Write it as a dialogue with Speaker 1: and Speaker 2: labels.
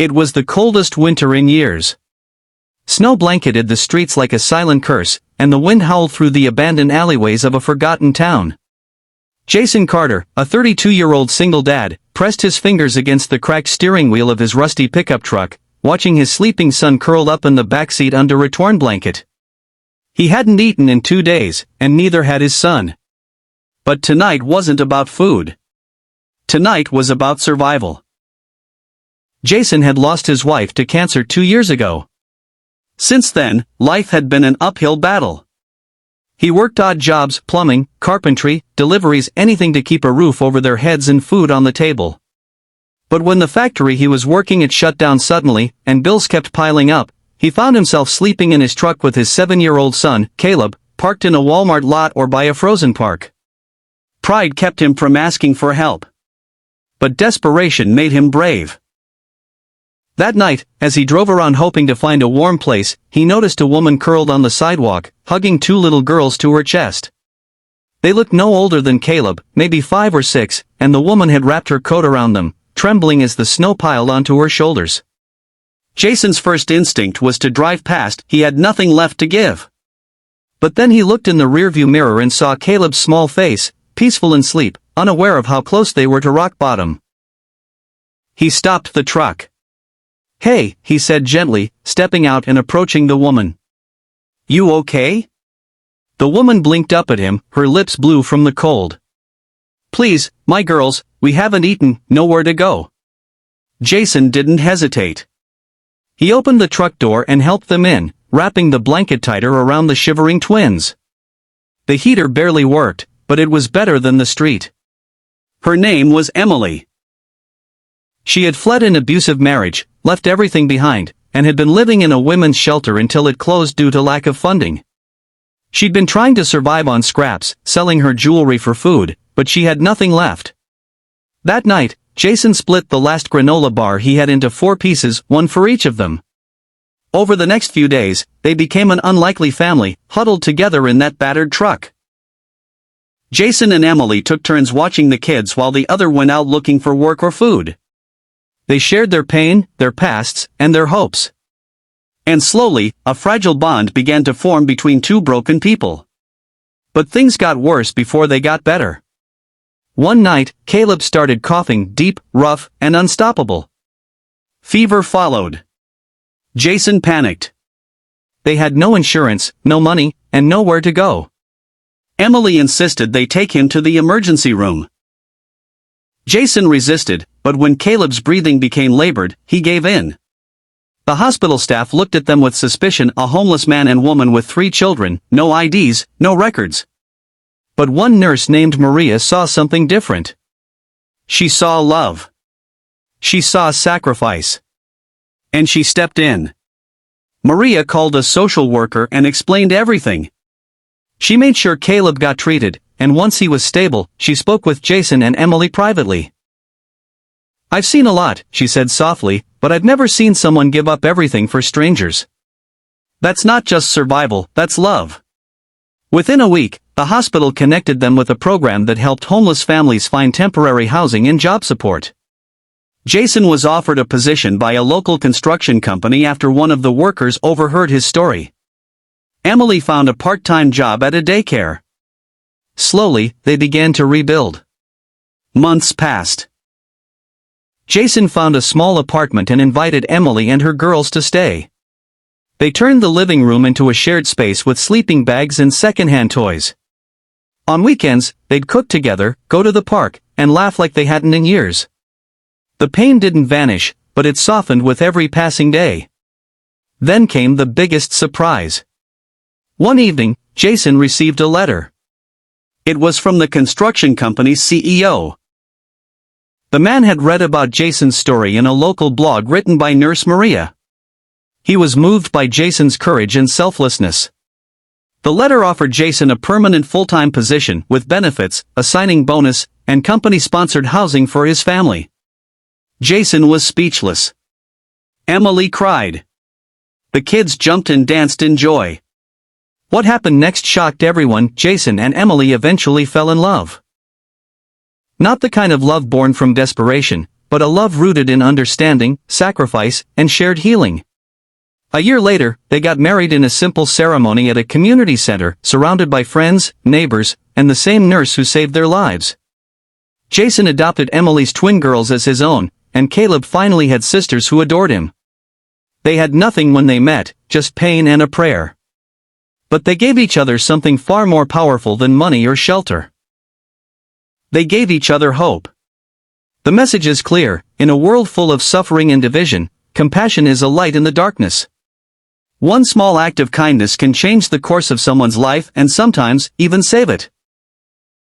Speaker 1: It was the coldest winter in years. Snow blanketed the streets like a silent curse, and the wind howled through the abandoned alleyways of a forgotten town. Jason Carter, a 32-year-old single dad, pressed his fingers against the cracked steering wheel of his rusty pickup truck, watching his sleeping son curled up in the backseat under a torn blanket. He hadn't eaten in 2 days, and neither had his son. But tonight wasn't about food. Tonight was about survival. Jason had lost his wife to cancer 2 years ago. Since then, life had been an uphill battle. He worked odd jobs, plumbing, carpentry, deliveries, anything to keep a roof over their heads and food on the table. But when the factory he was working at shut down suddenly, and bills kept piling up, he found himself sleeping in his truck with his 7-year-old son, Caleb, parked in a Walmart lot or by a frozen park. Pride kept him from asking for help. But desperation made him brave. That night, as he drove around hoping to find a warm place, he noticed a woman curled on the sidewalk, hugging 2 little girls to her chest. They looked no older than Caleb, maybe 5 or 6, and the woman had wrapped her coat around them, trembling as the snow piled onto her shoulders. Jason's first instinct was to drive past. He had nothing left to give. But then he looked in the rearview mirror and saw Caleb's small face, peaceful in sleep, unaware of how close they were to rock bottom. He stopped the truck. "Hey," he said gently, stepping out and approaching the woman. "You okay?" The woman blinked up at him, her lips blue from the cold. "Please, my girls, we haven't eaten, nowhere to go." Jason didn't hesitate. He opened the truck door and helped them in, wrapping the blanket tighter around the shivering twins. The heater barely worked, but it was better than the street. Her name was Emily. She had fled an abusive marriage, left everything behind, and had been living in a women's shelter until it closed due to lack of funding. She'd been trying to survive on scraps, selling her jewelry for food, but she had nothing left. That night, Jason split the last granola bar he had into 4 pieces, one for each of them. Over the next few days, they became an unlikely family, huddled together in that battered truck. Jason and Emily took turns watching the kids while the other went out looking for work or food. They shared their pain, their pasts, and their hopes. And slowly, a fragile bond began to form between 2 broken people. But things got worse before they got better. One night, Caleb started coughing deep, rough, and unstoppable. Fever followed. Jason panicked. They had no insurance, no money, and nowhere to go. Emily insisted they take him to the emergency room. Jason resisted, but when Caleb's breathing became labored, he gave in. The hospital staff looked at them with suspicion, a homeless man and woman with 3 children, no IDs, no records. But one nurse named Maria saw something different. She saw love. She saw sacrifice. And she stepped in. Maria called a social worker and explained everything. She made sure Caleb got treated, and once he was stable, she spoke with Jason and Emily privately. "I've seen a lot," she said softly, "but I've never seen someone give up everything for strangers. That's not just survival, that's love." Within a week, the hospital connected them with a program that helped homeless families find temporary housing and job support. Jason was offered a position by a local construction company after one of the workers overheard his story. Emily found a part-time job at a daycare. Slowly, they began to rebuild. Months passed. Jason found a small apartment and invited Emily and her girls to stay. They turned the living room into a shared space with sleeping bags and secondhand toys. On weekends, they'd cook together, go to the park, and laugh like they hadn't in years. The pain didn't vanish, but it softened with every passing day. Then came the biggest surprise. One evening, Jason received a letter. It was from the construction company's CEO. The man had read about Jason's story in a local blog written by Nurse Maria. He was moved by Jason's courage and selflessness. The letter offered Jason a permanent full-time position with benefits, a signing bonus, and company-sponsored housing for his family. Jason was speechless. Emily cried. The kids jumped and danced in joy. What happened next shocked everyone. Jason and Emily eventually fell in love. Not the kind of love born from desperation, but a love rooted in understanding, sacrifice, and shared healing. A year later, they got married in a simple ceremony at a community center, surrounded by friends, neighbors, and the same nurse who saved their lives. Jason adopted Emily's twin girls as his own, and Caleb finally had sisters who adored him. They had nothing when they met, just pain and a prayer. But they gave each other something far more powerful than money or shelter. They gave each other hope. The message is clear: in a world full of suffering and division, compassion is a light in the darkness. One small act of kindness can change the course of someone's life and sometimes even save it.